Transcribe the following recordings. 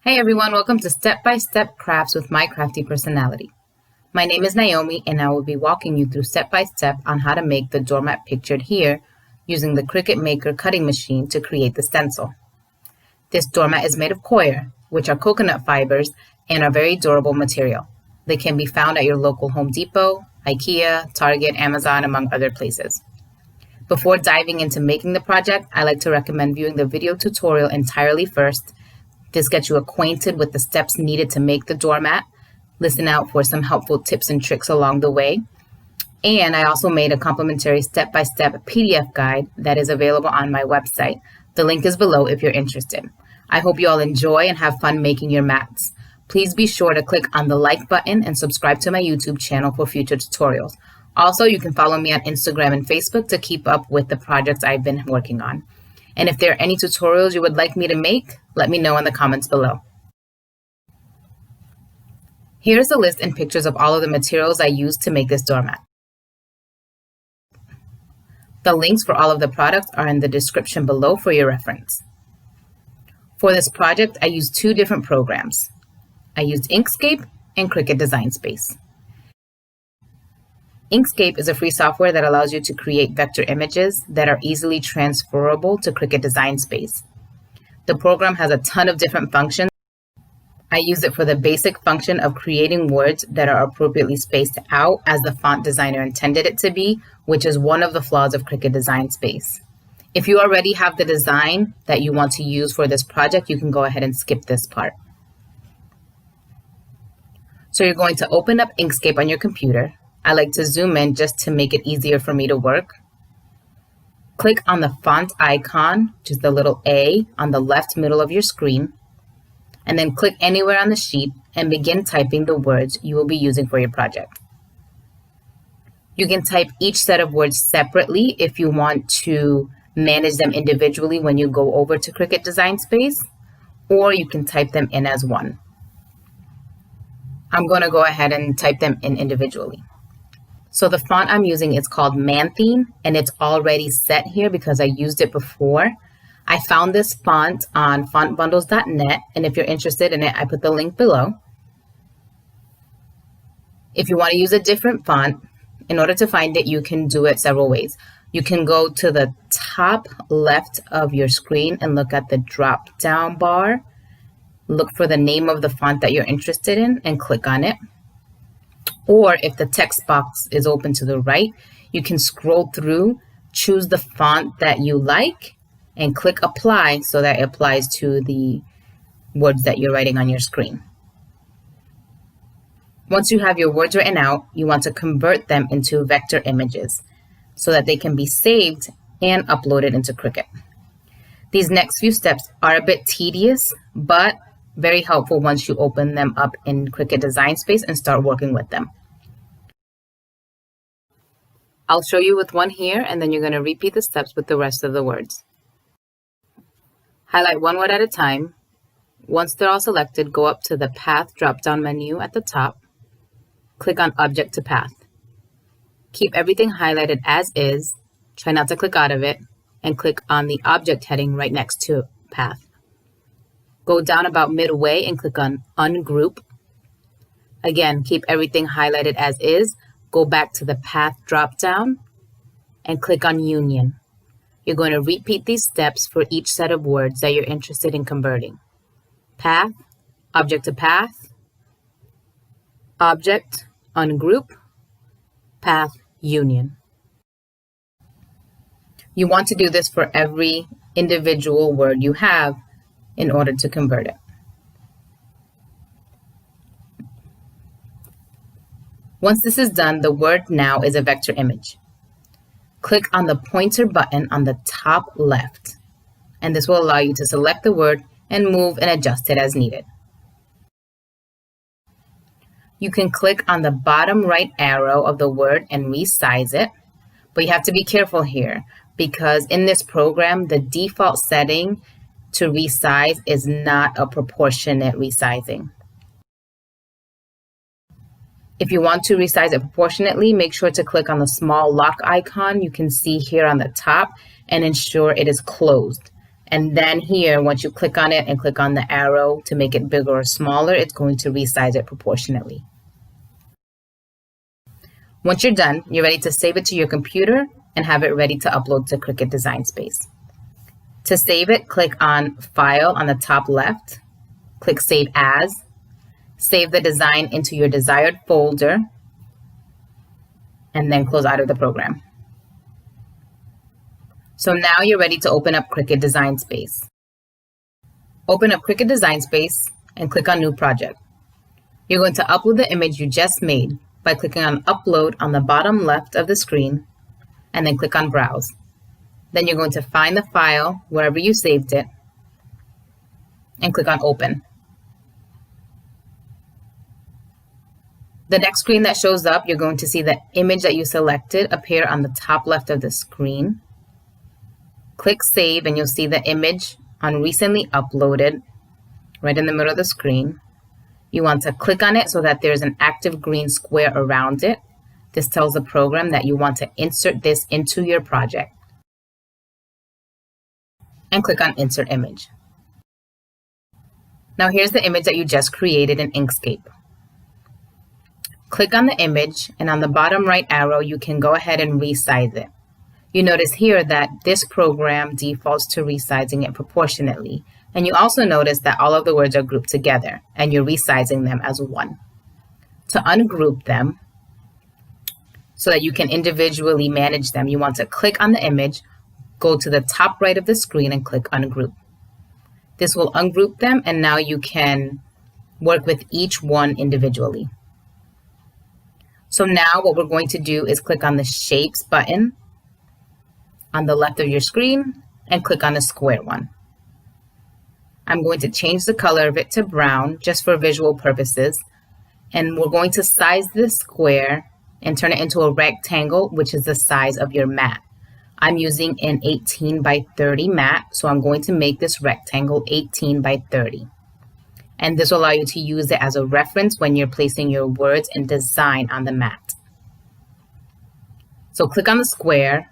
Hey everyone, welcome to Step by Step Crafts with my crafty personality. My name is Naomi and I will be walking you through step by step on how to make the doormat pictured here using the Cricut Maker cutting machine to create the stencil. This doormat is made of coir, which are coconut fibers and are very durable material. They can be found at your local Home Depot, IKEA, Target, Amazon, among other places. Before diving into making the project, I like to recommend viewing the video tutorial entirely first. This gets you acquainted with the steps needed to make the doormat. Listen out for some helpful tips and tricks along the way. And I also made a complimentary step-by-step PDF guide that is available on my website. The link is below if you're interested. I hope you all enjoy and have fun making your mats. Please be sure to click on the like button and subscribe to my YouTube channel for future tutorials. Also, you can follow me on Instagram and Facebook to keep up with the projects I've been working on. And if there are any tutorials you would like me to make, let me know in the comments below. Here's a list and pictures of all of the materials I used to make this doormat. The links for all of the products are in the description below for your reference. For this project, I used two different programs. I used Inkscape and Cricut Design Space. Inkscape is a free software that allows you to create vector images that are easily transferable to Cricut Design Space. The program has a ton of different functions. I use it for the basic function of creating words that are appropriately spaced out as the font designer intended it to be, which is one of the flaws of Cricut Design Space. If you already have the design that you want to use for this project, you can go ahead and skip this part. So you're going to open up Inkscape on your computer. I like to zoom in just to make it easier for me to work. Click on the font icon, which is the little A on the left middle of your screen, and then click anywhere on the sheet and begin typing the words you will be using for your project. You can type each set of words separately if you want to manage them individually when you go over to Cricut Design Space, or you can type them in as one. I'm going to go ahead and type them in individually. So the font I'm using is called Manthine, and it's already set here because I used it before. I found this font on fontbundles.net, and if you're interested in it, I put the link below. If you want to use a different font, in order to find it, you can do it several ways. You can go to the top left of your screen and look at the drop-down bar. Look for the name of the font that you're interested in and click on it. Or if the text box is open to the right, you can scroll through, choose the font that you like, and click apply so that it applies to the words that you're writing on your screen. Once you have your words written out, you want to convert them into vector images so that they can be saved and uploaded into Cricut. These next few steps are a bit tedious, but very helpful once you open them up in Cricut Design Space and start working with them. I'll show you with one here, and then you're going to repeat the steps with the rest of the words. Highlight one word at a time. Once they're all selected, go up to the Path drop-down menu at the top. Click on Object to Path. Keep everything highlighted as is. Try not to click out of it, and click on the Object heading right next to Path. Go down about midway and click on Ungroup. Again, keep everything highlighted as is. Go back to the Path drop-down and click on Union. You're going to repeat these steps for each set of words that you're interested in converting. Path, Object to Path, Object, Ungroup, Path, Union. You want to do this for every individual word you have in order to convert it. Once this is done, the word now is a vector image. Click on the pointer button on the top left, and this will allow you to select the word and move and adjust it as needed. You can click on the bottom right arrow of the word and resize it, but you have to be careful here because in this program, the default setting to resize is not a proportionate resizing. If you want to resize it proportionately, make sure to click on the small lock icon you can see here on the top and ensure it is closed. And then here, once you click on it and click on the arrow to make it bigger or smaller, it's going to resize it proportionately. Once you're done, you're ready to save it to your computer and have it ready to upload to Cricut Design Space. To save it, click on File on the top left, click Save As, save the design into your desired folder, and then close out of the program. So now you're ready to open up Cricut Design Space. Open up Cricut Design Space and click on New Project. You're going to upload the image you just made by clicking on Upload on the bottom left of the screen, and then click on Browse. Then you're going to find the file wherever you saved it and click on Open. The next screen that shows up, you're going to see the image that you selected appear on the top left of the screen. Click Save and you'll see the image on Recently Uploaded right in the middle of the screen. You want to click on it so that there's an active green square around it. This tells the program that you want to insert this into your project. And click on Insert Image. Now here's the image that you just created in Inkscape. Click on the image, and on the bottom right arrow, you can go ahead and resize it. You notice here that this program defaults to resizing it proportionately. And you also notice that all of the words are grouped together, and you're resizing them as one. To ungroup them, so that you can individually manage them, you want to click on the image, go to the top right of the screen, and click Ungroup. This will ungroup them, and now you can work with each one individually. So now what we're going to do is click on the Shapes button on the left of your screen and click on the square one. I'm going to change the color of it to brown just for visual purposes, and we're going to size this square and turn it into a rectangle, which is the size of your mat. I'm using an 18 by 30 mat, so I'm going to make this rectangle 18 by 30. And this will allow you to use it as a reference when you're placing your words and design on the mat. So click on the square,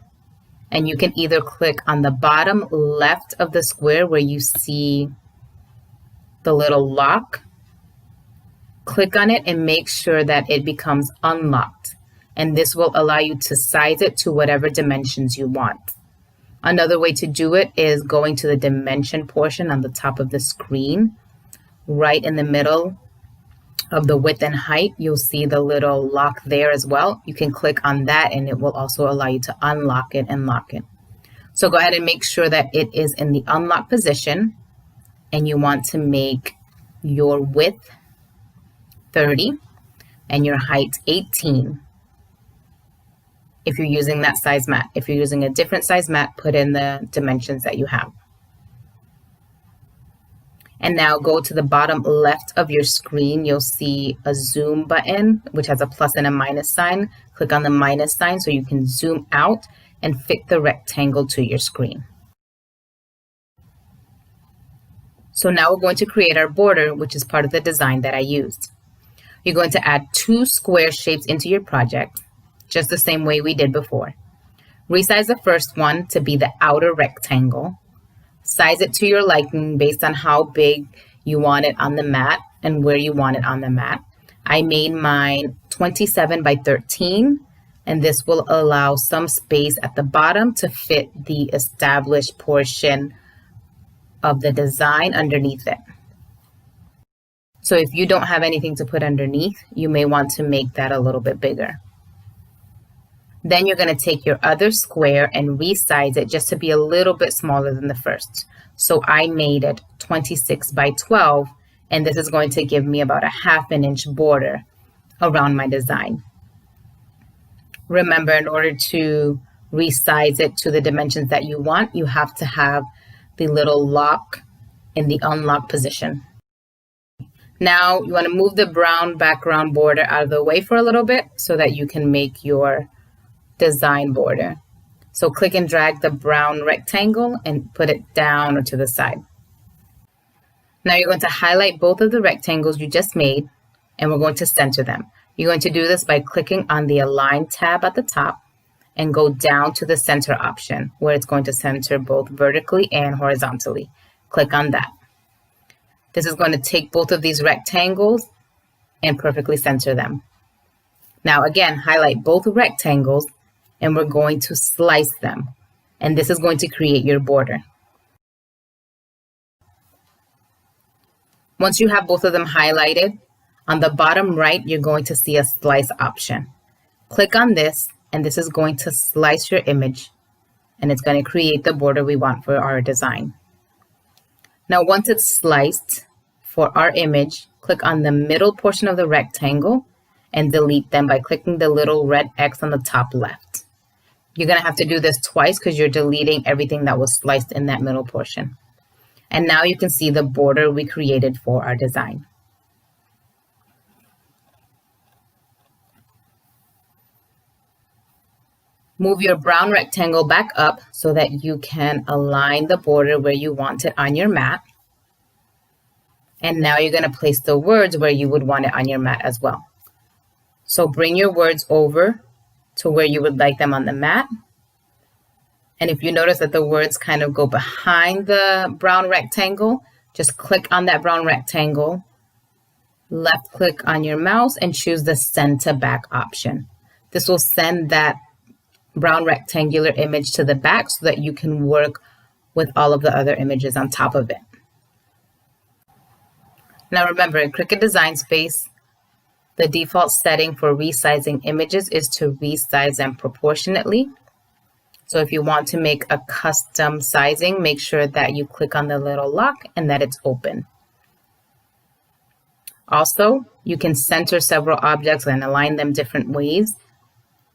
and you can either click on the bottom left of the square where you see the little lock. Click on it and make sure that it becomes unlocked. And this will allow you to size it to whatever dimensions you want. Another way to do it is going to the dimension portion on the top of the screen. Right in the middle of the width and height, you'll see the little lock there as well. You can click on that and it will also allow you to unlock it and lock it. So go ahead and make sure that it is in the unlock position, and you want to make your width 30 and your height 18 if you're using that size mat. If you're using a different size mat, put in the dimensions that you have. And now go to the bottom left of your screen. You'll see a zoom button, which has a plus and a minus sign. Click on the minus sign so you can zoom out and fit the rectangle to your screen. So now we're going to create our border, which is part of the design that I used. You're going to add 2 square shapes into your project, just the same way we did before. Resize the first one to be the outer rectangle. Size it to your liking based on how big you want it on the mat and where you want it on the mat. I made mine 27 by 13, and this will allow some space at the bottom to fit the established portion of the design underneath it. So if you don't have anything to put underneath, you may want to make that a little bit bigger. Then you're going to take your other square and resize it just to be a little bit smaller than the first. So I made it 26 by 12, and this is going to give me about a 1/2 inch border around my design. Remember, in order to resize it to the dimensions that you want, you have to have the little lock in the unlock position. Now you want to move the brown background border out of the way for a little bit so that you can make your design border. So click and drag the brown rectangle and put it down or to the side. Now you're going to highlight both of the rectangles you just made, and we're going to center them. You're going to do this by clicking on the Align tab at the top and go down to the center option where it's going to center both vertically and horizontally. Click on that. This is going to take both of these rectangles and perfectly center them. Now again, highlight both rectangles and we're going to slice them. And this is going to create your border. Once you have both of them highlighted, on the bottom right, you're going to see a slice option. Click on this, and this is going to slice your image, and it's going to create the border we want for our design. Now, once it's sliced for our image, click on the middle portion of the rectangle and delete them by clicking the little red X on the top left. You're going to have to do this twice because you're deleting everything that was sliced in that middle portion. And now you can see the border we created for our design. Move your brown rectangle back up so that you can align the border where you want it on your mat. And now you're going to place the words where you would want it on your mat as well. So bring your words over to where you would like them on the mat. And if you notice that the words kind of go behind the brown rectangle, just click on that brown rectangle, left click on your mouse and choose the send to back option. This will send that brown rectangular image to the back so that you can work with all of the other images on top of it. Now remember, in Cricut Design Space, the default setting for resizing images is to resize them proportionately. So if you want to make a custom sizing, make sure that you click on the little lock and that it's open. Also, you can center several objects and align them different ways.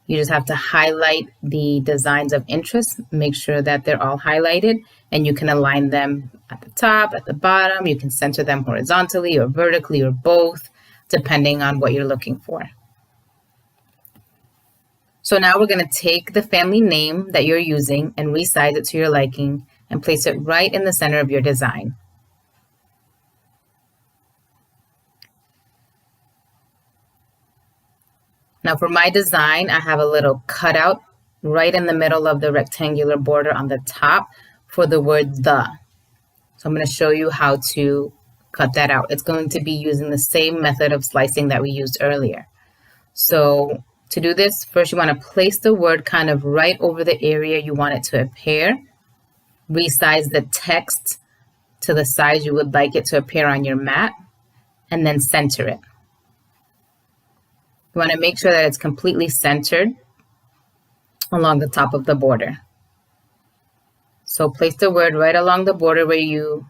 You just have to highlight the designs of interest, make sure that they're all highlighted, and you can align them at the top, at the bottom. You can center them horizontally or vertically or both, depending on what you're looking for. So now we're going to take the family name that you're using and resize it to your liking and place it right in the center of your design. Now for my design, I have a little cutout right in the middle of the rectangular border on the top for the word the. So I'm going to show you how to cut that out. It's going to be using the same method of slicing that we used earlier. So to do this, first you want to place the word kind of right over the area you want it to appear. Resize the text to the size you would like it to appear on your mat, and then center it. You want to make sure that it's completely centered along the top of the border. So place the word right along the border where you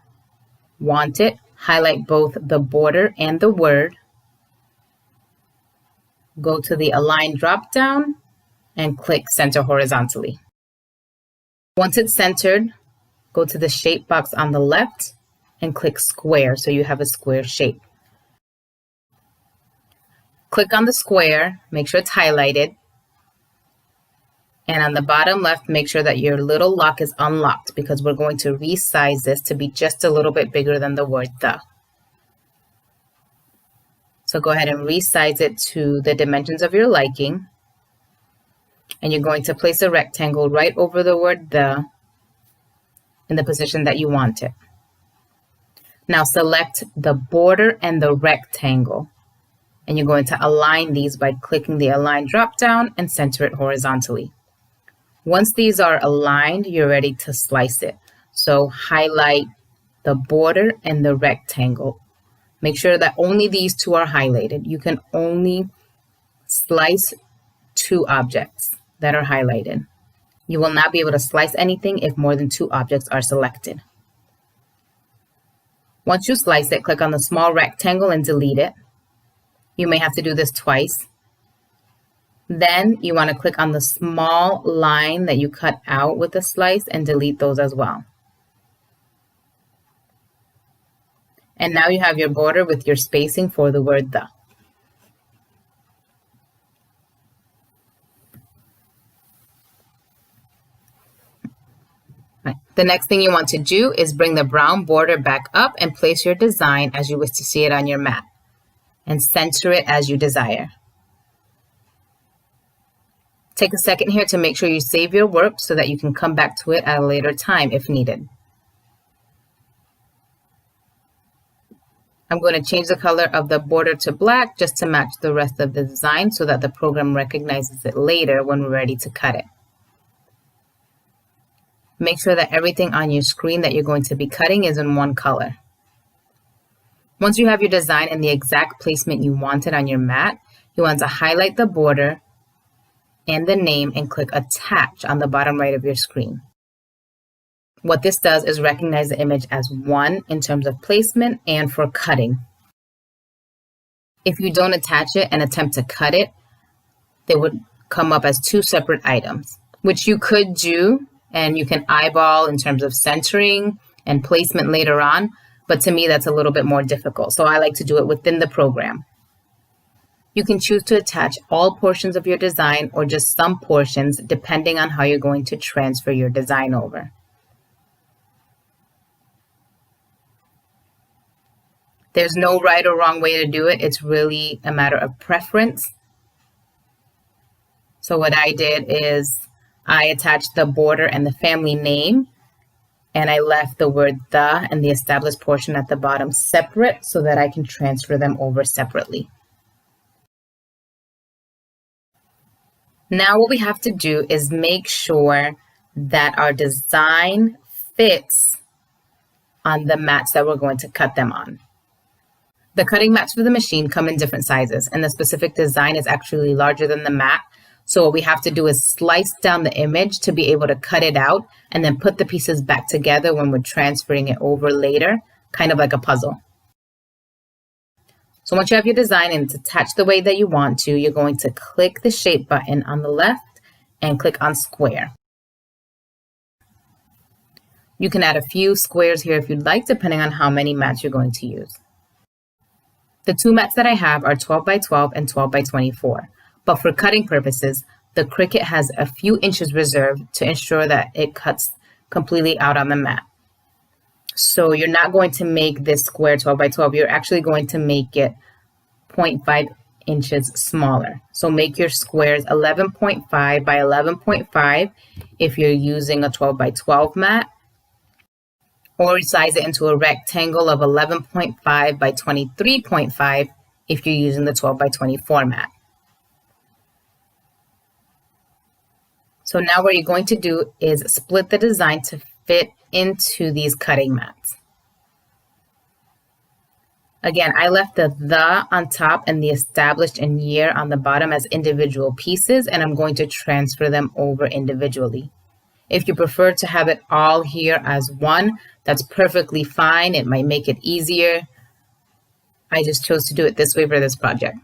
want it. Highlight both the border and the word. Go to the Align drop-down and click Center Horizontally. Once it's centered, go to the shape box on the left and click Square so you have a square shape. Click on the square, make sure it's highlighted, and on the bottom left, make sure that your little lock is unlocked because we're going to resize this to be just a little bit bigger than the word the. So go ahead and resize it to the dimensions of your liking, and you're going to place a rectangle right over the word the in the position that you want it. Now select the border and the rectangle. And you're going to align these by clicking the Align drop-down and center it horizontally. Once these are aligned, you're ready to slice it. So highlight the border and the rectangle. Make sure that only these two are highlighted. You can only slice two objects that are highlighted. You will not be able to slice anything if more than two objects are selected. Once you slice it, click on the small rectangle and delete it. You may have to do this twice. Then you want to click on the small line that you cut out with the slice and delete those as well. And now you have your border with your spacing for the word the. Right. The next thing you want to do is bring the brown border back up and place your design as you wish to see it on your mat, and center it as you desire. Take a second here to make sure you save your work so that you can come back to it at a later time if needed. I'm going to change the color of the border to black just to match the rest of the design so that the program recognizes it later when we're ready to cut it. Make sure that everything on your screen that you're going to be cutting is in one color. Once you have your design in the exact placement you want it on your mat, you want to highlight the border and the name and click Attach on the bottom right of your screen. What this does is recognize the image as one in terms of placement and for cutting. If you don't attach it and attempt to cut it, they would come up as two separate items, which you could do and you can eyeball in terms of centering and placement later on, but to me that's a little bit more difficult, so I like to do it within the program. You can choose to attach all portions of your design or just some portions depending on how you're going to transfer your design over. There's no right or wrong way to do it. It's really a matter of preference. So what I did is I attached the border and the family name, and I left the word "the" and the established portion at the bottom separate so that I can transfer them over separately. Now what we have to do is make sure that our design fits on the mats that we're going to cut them on. The cutting mats for the machine come in different sizes, and the specific design is actually larger than the mat. So what we have to do is slice down the image to be able to cut it out and then put the pieces back together when we're transferring it over later, kind of like a puzzle. So once you have your design and it's attached the way that you want to, you're going to click the shape button on the left and click on square. You can add a few squares here if you'd like, depending on how many mats you're going to use. The two mats that I have are 12 by 12 and 12 by 24. But for cutting purposes, the Cricut has a few inches reserved to ensure that it cuts completely out on the mat. So you're not going to make this square 12 by 12. You're actually going to make it 0.5 inches smaller. So make your squares 11.5 by 11.5 if you're using a 12 by 12 mat, or size it into a rectangle of 11.5 by 23.5 if you're using the 12 by 24 mat. So now what you're going to do is split the design to fit into these cutting mats. Again, I left the on top and the established and year on the bottom as individual pieces, and I'm going to transfer them over individually. If you prefer to have it all here as one, that's perfectly fine. It might make it easier. I just chose to do it this way for this project.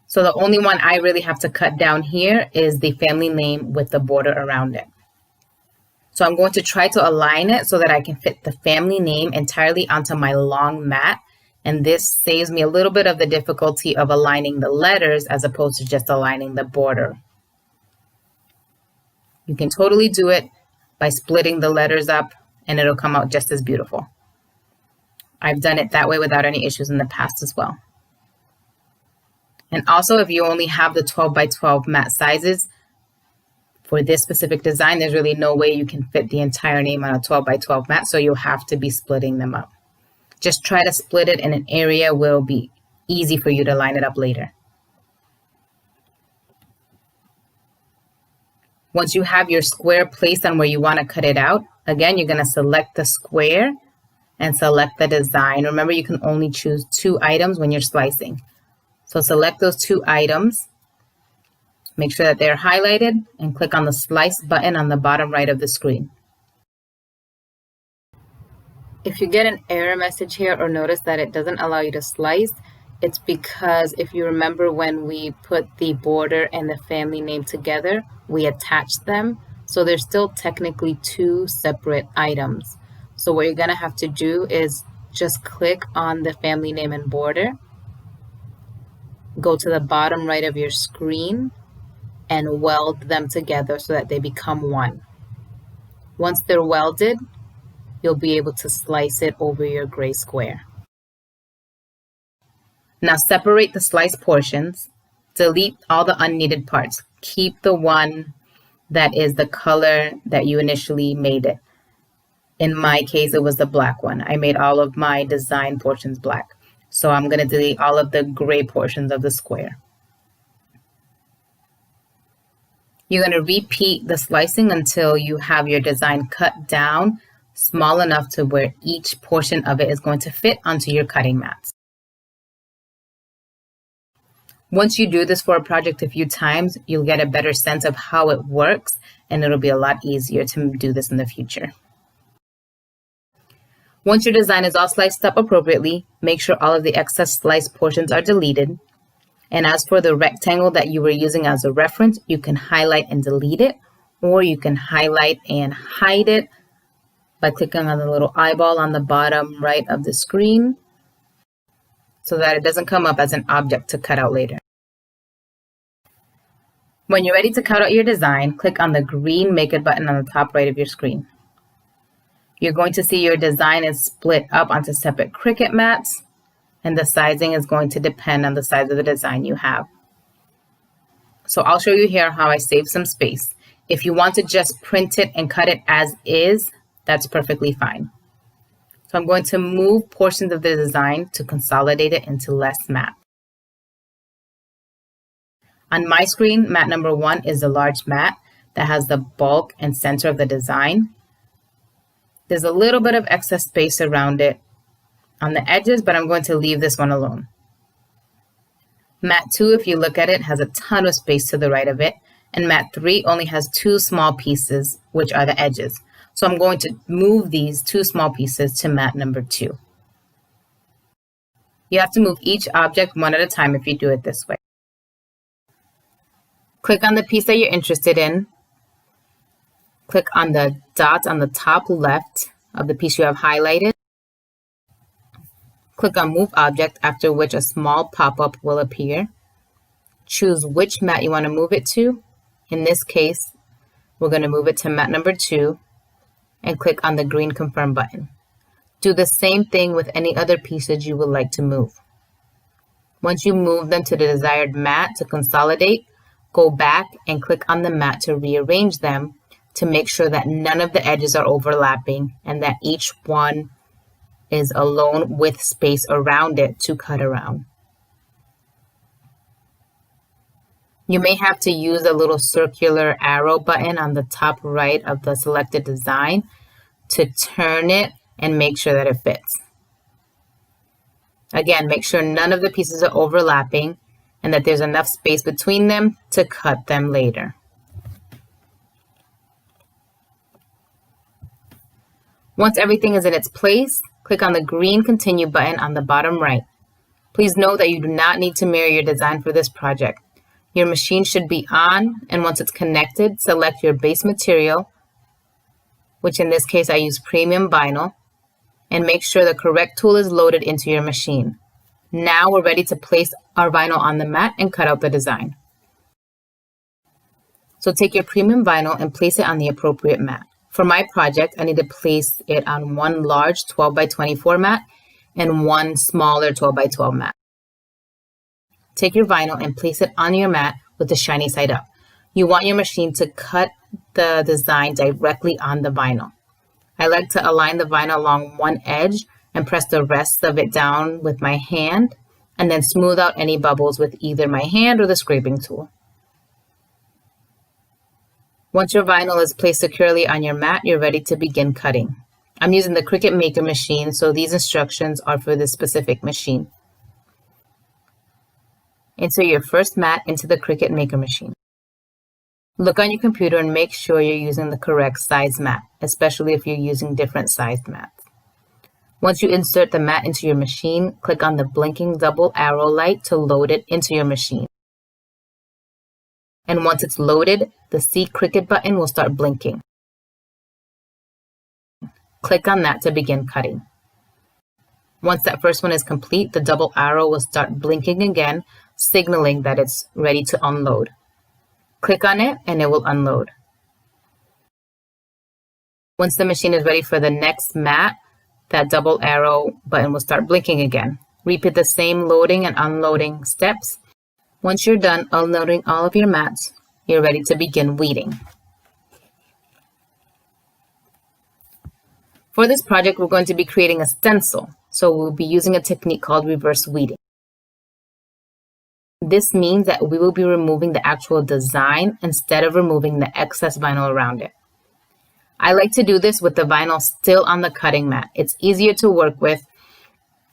So the only one I really have to cut down here is the family name with the border around it. So I'm going to try to align it so that I can fit the family name entirely onto my long mat. And this saves me a little bit of the difficulty of aligning the letters as opposed to just aligning the border. You can totally do it by splitting the letters up and it'll come out just as beautiful. I've done it that way without any issues in the past as well. And also, if you only have the 12 by 12 mat sizes, for this specific design, there's really no way you can fit the entire name on a 12 by 12 mat, so you'll have to be splitting them up. Just try to split it in an area where it'll be easy for you to line it up later. Once you have your square placed on where you want to cut it out, again, you're going to select the square and select the design. Remember, you can only choose 2 items when you're slicing. So select those 2 items, make sure that they're highlighted, and click on the slice button on the bottom right of the screen. If you get an error message here or notice that it doesn't allow you to slice, it's because if you remember when we put the border and the family name together, we attached them. So they're still technically 2 separate items. So what you're going to have to do is just click on the family name and border, go to the bottom right of your screen, and weld them together so that they become one. Once they're welded, you'll be able to slice it over your gray square. Now separate the sliced portions delete all the unneeded parts. Keep the one that is the color that you initially made it. In my case, it was the black one. I made all of my design portions black. So I'm going to delete all of the gray portions of the square. You're going to repeat the slicing until you have your design cut down small enough to where each portion of it is going to fit onto your cutting mats. Once you do this for a project a few times, you'll get a better sense of how it works, and it'll be a lot easier to do this in the future. Once your design is all sliced up appropriately, make sure all of the excess sliced portions are deleted. And as for the rectangle that you were using as a reference, you can highlight and delete it, or you can highlight and hide it by clicking on the little eyeball on the bottom right of the screen so that it doesn't come up as an object to cut out later. When you're ready to cut out your design, click on the green Make It button on the top right of your screen. You're going to see your design is split up onto separate Cricut mats, and the sizing is going to depend on the size of the design you have. So I'll show you here how I save some space. If you want to just print it and cut it as is, that's perfectly fine. So I'm going to move portions of the design to consolidate it into less mats. On my screen, mat number 1 is the large mat that has the bulk and center of the design. There's a little bit of excess space around it on the edges, but I'm going to leave this one alone. Mat 2, if you look at it, has a ton of space to the right of it, and mat 3 only has 2 small pieces, which are the edges. So I'm going to move these 2 small pieces to mat number 2. You have to move each object one at a time if you do it this way. Click on the piece that you're interested in. Click on the dots on the top left of the piece you have highlighted. Click on Move Object, after which a small pop-up will appear. Choose which mat you want to move it to. In this case, we're going to move it to mat number 2 and click on the green Confirm button. Do the same thing with any other pieces you would like to move. Once you move them to the desired mat to consolidate, go back and click on the mat to rearrange them to make sure that none of the edges are overlapping and that each one is alone with space around it to cut around. You may have to use a little circular arrow button on the top right of the selected design to turn it and make sure that it fits. Again, make sure none of the pieces are overlapping and that there's enough space between them to cut them later. Once everything is in its place, click on the green Continue button on the bottom right. Please note that you do not need to mirror your design for this project. Your machine should be on, and once it's connected, select your base material, which in this case I use premium vinyl, and make sure the correct tool is loaded into your machine. Now we're ready to place our vinyl on the mat and cut out the design. So take your premium vinyl and place it on the appropriate mat. For my project, I need to place it on one large 12 by 24 mat and one smaller 12 by 12 mat. Take your vinyl and place it on your mat with the shiny side up. You want your machine to cut the design directly on the vinyl. I like to align the vinyl along one edge and press the rest of it down with my hand, and then smooth out any bubbles with either my hand or the scraping tool. Once your vinyl is placed securely on your mat, you're ready to begin cutting. I'm using the Cricut Maker machine, so these instructions are for this specific machine. Insert your first mat into the Cricut Maker machine. Look on your computer and make sure you're using the correct size mat, especially if you're using different sized mats. Once you insert the mat into your machine, click on the blinking double arrow light to load it into your machine. And once it's loaded, the See Cricut button will start blinking. Click on that to begin cutting. Once that first one is complete, the double arrow will start blinking again, signaling that it's ready to unload. Click on it and it will unload. Once the machine is ready for the next mat, that double arrow button will start blinking again. Repeat the same loading and unloading steps Once you're done unloading all of your mats, you're ready to begin weeding. For this project, we're going to be creating a stencil, so we'll be using a technique called reverse weeding. This means that we will be removing the actual design instead of removing the excess vinyl around it. I like to do this with the vinyl still on the cutting mat. It's easier to work with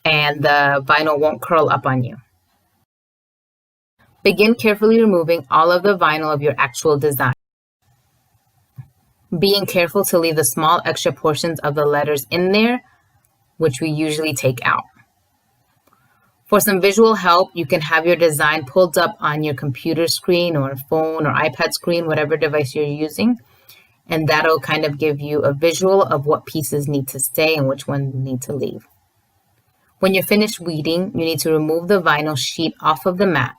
and the vinyl won't curl up on you. Begin carefully removing all of the vinyl of your actual design, being careful to leave the small extra portions of the letters in there, which we usually take out. For some visual help, you can have your design pulled up on your computer screen or phone or iPad screen, whatever device you're using, and that'll kind of give you a visual of what pieces need to stay and which ones need to leave. When you're finished weeding, you need to remove the vinyl sheet off of the mat.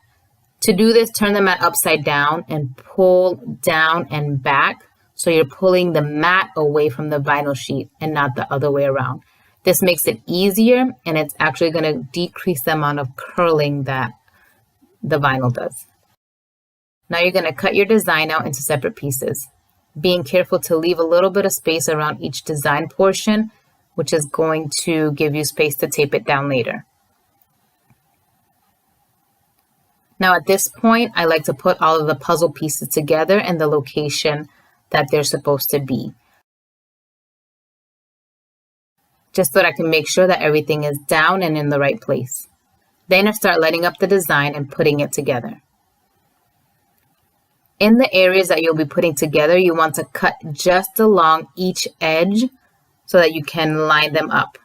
To do this, turn the mat upside down and pull down and back, so you're pulling the mat away from the vinyl sheet and not the other way around. This makes it easier, and it's actually going to decrease the amount of curling that the vinyl does. Now you're going to cut your design out into separate pieces, being careful to leave a little bit of space around each design portion, which is going to give you space to tape it down later. Now at this point, I like to put all of the puzzle pieces together in the location that they're supposed to be, just so that I can make sure that everything is down and in the right place. Then I start lighting up the design and putting it together. In the areas that you'll be putting together, you want to cut just along each edge so that you can line them up.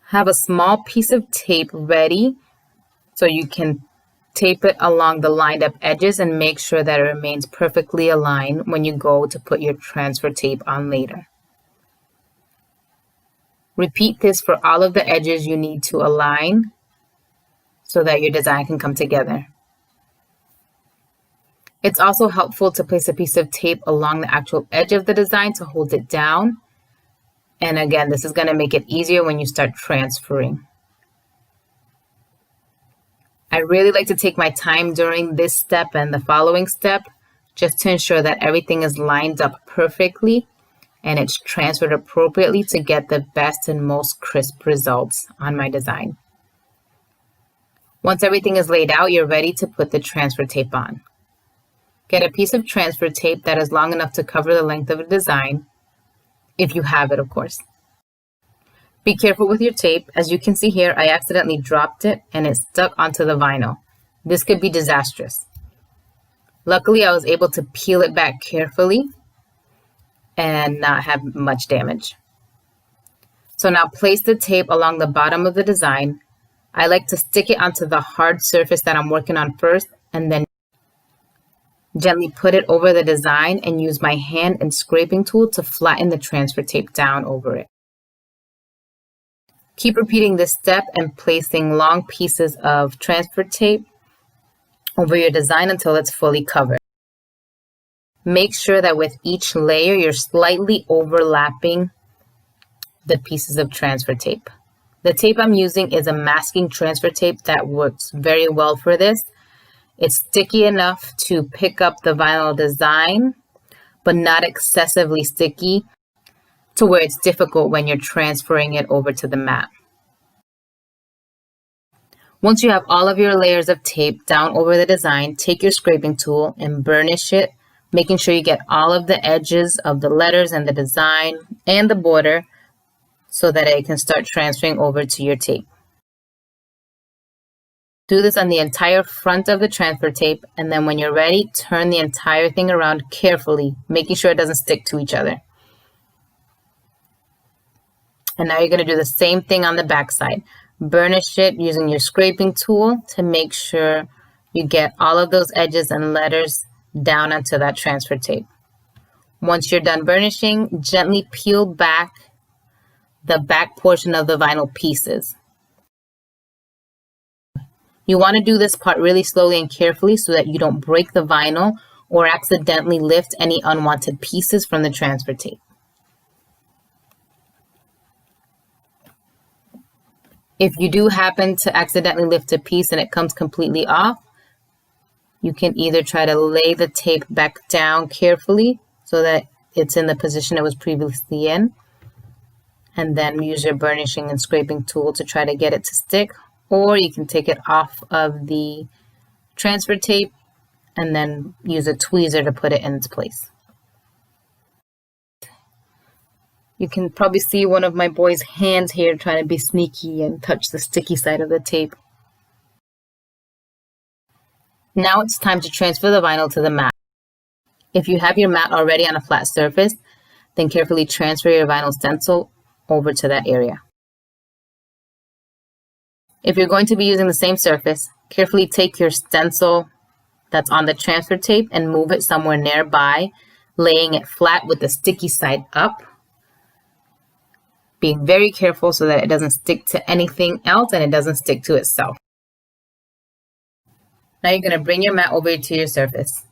Have a small piece of tape ready so you can tape it along the lined up edges and make sure that it remains perfectly aligned when you go to put your transfer tape on later. Repeat this for all of the edges you need to align so that your design can come together. It's also helpful to place a piece of tape along the actual edge of the design to hold it down. And again, this is going to make it easier when you start transferring. I really like to take my time during this step and the following step just to ensure that everything is lined up perfectly and it's transferred appropriately to get the best and most crisp results on my design. Once everything is laid out, you're ready to put the transfer tape on. Get a piece of transfer tape that is long enough to cover the length of a design, if you have it, of course. Be careful with your tape. As you can see here, I accidentally dropped it and it stuck onto the vinyl. This could be disastrous. Luckily, I was able to peel it back carefully and not have much damage. So now place the tape along the bottom of the design. I like to stick it onto the hard surface that I'm working on first and then gently put it over the design and use my hand and scraping tool to flatten the transfer tape down over it. Keep repeating this step and placing long pieces of transfer tape over your design until it's fully covered. Make sure that with each layer, you're slightly overlapping the pieces of transfer tape. The tape I'm using is a masking transfer tape that works very well for this. It's sticky enough to pick up the vinyl design, but not excessively sticky to where it's difficult when you're transferring it over to the mat. Once you have all of your layers of tape down over the design, take your scraping tool and burnish it, making sure you get all of the edges of the letters and the design and the border so that it can start transferring over to your tape. Do this on the entire front of the transfer tape, and then when you're ready, turn the entire thing around carefully, making sure it doesn't stick to each other. And now you're going to do the same thing on the back side. Burnish it using your scraping tool to make sure you get all of those edges and letters down onto that transfer tape. Once you're done burnishing, gently peel back the back portion of the vinyl pieces. You want to do this part really slowly and carefully so that you don't break the vinyl or accidentally lift any unwanted pieces from the transfer tape. If you do happen to accidentally lift a piece and it comes completely off, you can either try to lay the tape back down carefully so that it's in the position it was previously in, and then use your burnishing and scraping tool to try to get it to stick, or you can take it off of the transfer tape and then use a tweezer to put it in its place. You can probably see one of my boy's hands here trying to be sneaky and touch the sticky side of the tape. Now it's time to transfer the vinyl to the mat. If you have your mat already on a flat surface, then carefully transfer your vinyl stencil over to that area. If you're going to be using the same surface, carefully take your stencil that's on the transfer tape and move it somewhere nearby, laying it flat with the sticky side up. Being very careful so that it doesn't stick to anything else and it doesn't stick to itself. Now you're going to bring your mat over to your surface.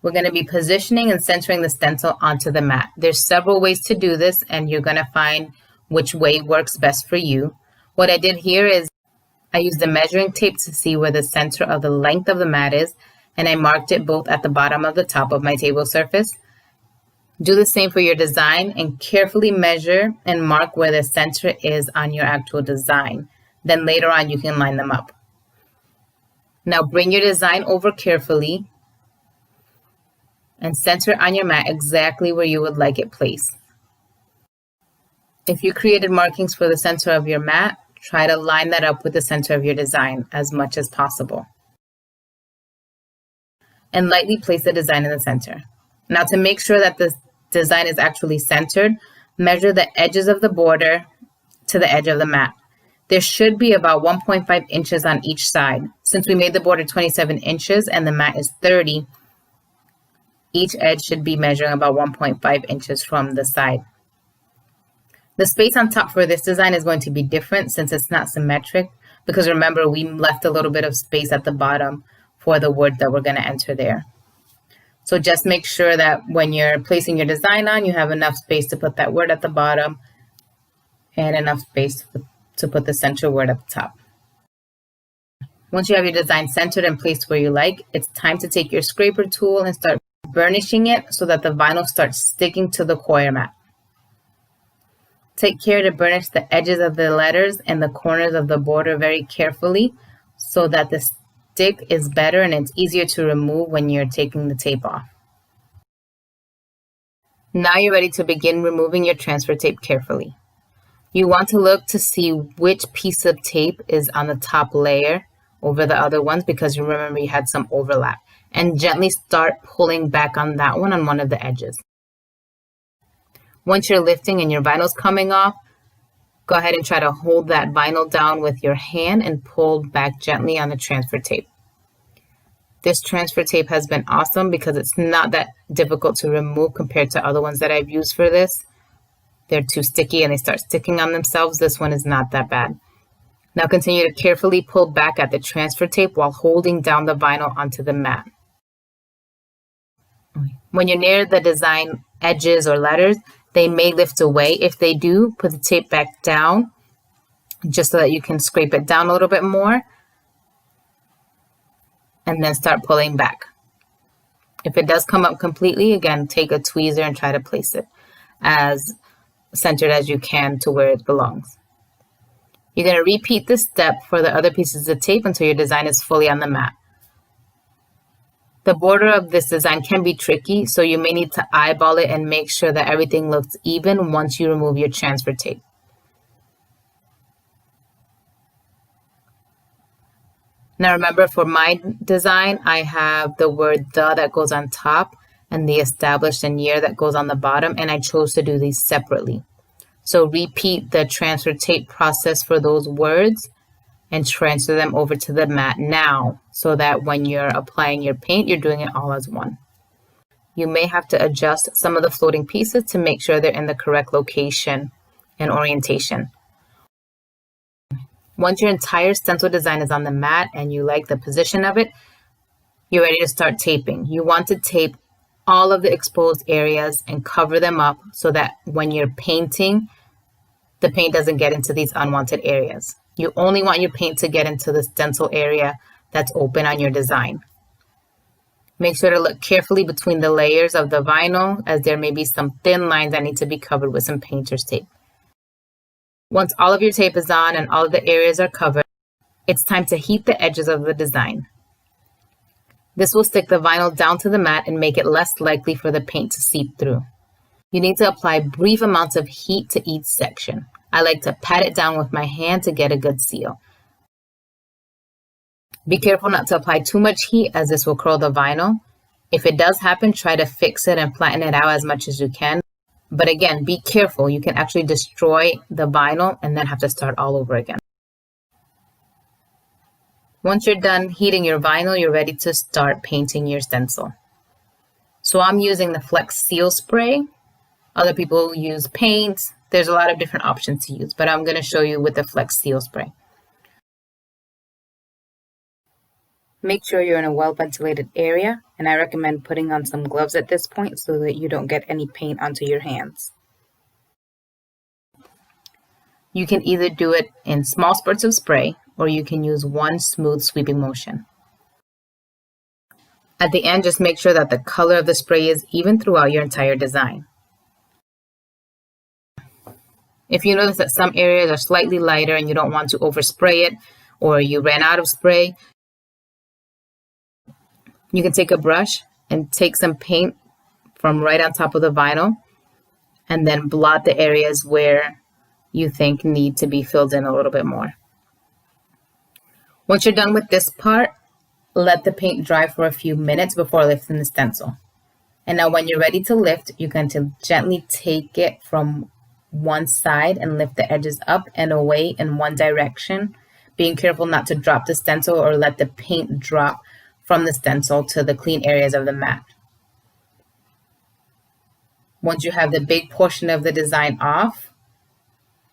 We're going to be positioning and centering the stencil onto the mat. There's several ways to do this, and you're going to find which way works best for you. What I did here is I used the measuring tape to see where the center of the length of the mat is, and I marked it both at the bottom of the top of my table surface. Do the same for your design and carefully measure and mark where the center is on your actual design. Then later on you can line them up. Now bring your design over carefully and center it on your mat exactly where you would like it placed. If you created markings for the center of your mat, try to line that up with the center of your design as much as possible. And lightly place the design in the center. Now to make sure that the design is actually centered, measure the edges of the border to the edge of the mat. There should be about 1.5 inches on each side. Since we made the border 27 inches and the mat is 30, each edge should be measuring about 1.5 inches from the side. The space on top for this design is going to be different since it's not symmetric, because remember we left a little bit of space at the bottom for the word that we're going to enter there. So just make sure that when you're placing your design on, you have enough space to put that word at the bottom and enough space to put the center word at the top. Once you have your design centered and placed where you like, it's time to take your scraper tool and start burnishing it so that the vinyl starts sticking to the coir mat. Take care to burnish the edges of the letters and the corners of the border very carefully so that the stick is better and it's easier to remove when you're taking the tape off. Now you're ready to begin removing your transfer tape carefully. You want to look to see which piece of tape is on the top layer over the other ones, because you remember you had some overlap, and gently start pulling back on that one on one of the edges. Once you're lifting and your vinyl's coming off, go ahead and try to hold that vinyl down with your hand and pull back gently on the transfer tape. This transfer tape has been awesome because it's not that difficult to remove compared to other ones that I've used for this. They're too sticky and they start sticking on themselves. This one is not that bad. Now continue to carefully pull back at the transfer tape while holding down the vinyl onto the mat. When you're near the design edges or letters, they may lift away. If they do, put the tape back down just so that you can scrape it down a little bit more and then start pulling back. If it does come up completely, again, take a tweezer and try to place it as centered as you can to where it belongs. You're going to repeat this step for the other pieces of tape until your design is fully on the mat. The border of this design can be tricky, so you may need to eyeball it and make sure that everything looks even once you remove your transfer tape. Now remember, for my design, I have the word "the" that goes on top and the established and year that goes on the bottom, and I chose to do these separately. So repeat the transfer tape process for those words and transfer them over to the mat now so that when you're applying your paint, you're doing it all as one. You may have to adjust some of the floating pieces to make sure they're in the correct location and orientation. Once your entire stencil design is on the mat and you like the position of it, you're ready to start taping. You want to tape all of the exposed areas and cover them up so that when you're painting, the paint doesn't get into these unwanted areas. You only want your paint to get into the stencil area that's open on your design. Make sure to look carefully between the layers of the vinyl, as there may be some thin lines that need to be covered with some painter's tape. Once all of your tape is on and all of the areas are covered, it's time to heat the edges of the design. This will stick the vinyl down to the mat and make it less likely for the paint to seep through. You need to apply brief amounts of heat to each section. I like to pat it down with my hand to get a good seal. Be careful not to apply too much heat, as this will curl the vinyl. If it does happen, try to fix it and flatten it out as much as you can. But again, be careful. You can actually destroy the vinyl and then have to start all over again. Once you're done heating your vinyl, you're ready to start painting your stencil. So I'm using the Flex Seal Spray. Other people use paint. There's a lot of different options to use, but I'm going to show you with the Flex Seal Spray. Make sure you're in a well-ventilated area, and I recommend putting on some gloves at this point so that you don't get any paint onto your hands. You can either do it in small spurts of spray, or you can use one smooth sweeping motion. At the end, just make sure that the color of the spray is even throughout your entire design. If you notice that some areas are slightly lighter and you don't want to overspray it, or you ran out of spray, you can take a brush and take some paint from right on top of the vinyl and then blot the areas where you think need to be filled in a little bit more. Once you're done with this part, let the paint dry for a few minutes before lifting the stencil. And now when you're ready to lift, you're going to gently take it from one side and lift the edges up and away in one direction, being careful not to drop the stencil or let the paint drop from the stencil to the clean areas of the mat. Once you have the big portion of the design off,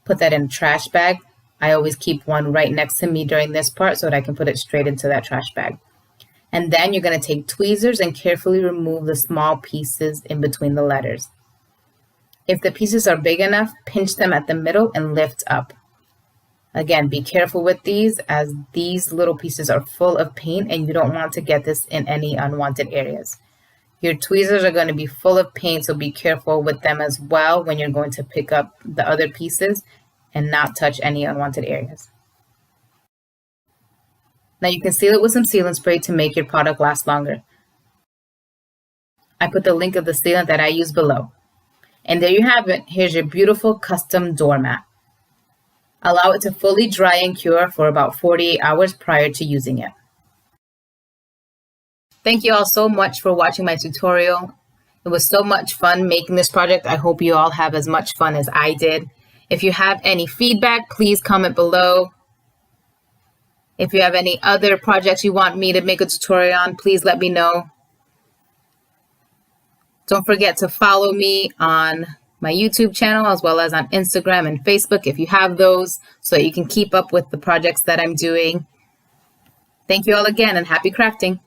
put that in a trash bag. I always keep one right next to me during this part so that I can put it straight into that trash bag. And then you're going to take tweezers and carefully remove the small pieces in between the letters. If the pieces are big enough, pinch them at the middle and lift up. Again, be careful with these, as these little pieces are full of paint and you don't want to get this in any unwanted areas. Your tweezers are going to be full of paint, so be careful with them as well when you're going to pick up the other pieces and not touch any unwanted areas. Now you can seal it with some sealant spray to make your product last longer. I put the link of the sealant that I use below. And there you have it. Here's your beautiful custom doormat. Allow it to fully dry and cure for about 48 hours prior to using it. Thank you all so much for watching my tutorial. It was so much fun making this project. I hope you all have as much fun as I did. If you have any feedback, please comment below. If you have any other projects you want me to make a tutorial on, please let me know. Don't forget to follow me on my YouTube channel as well as on Instagram and Facebook if you have those, so that you can keep up with the projects that I'm doing. Thank you all again and happy crafting.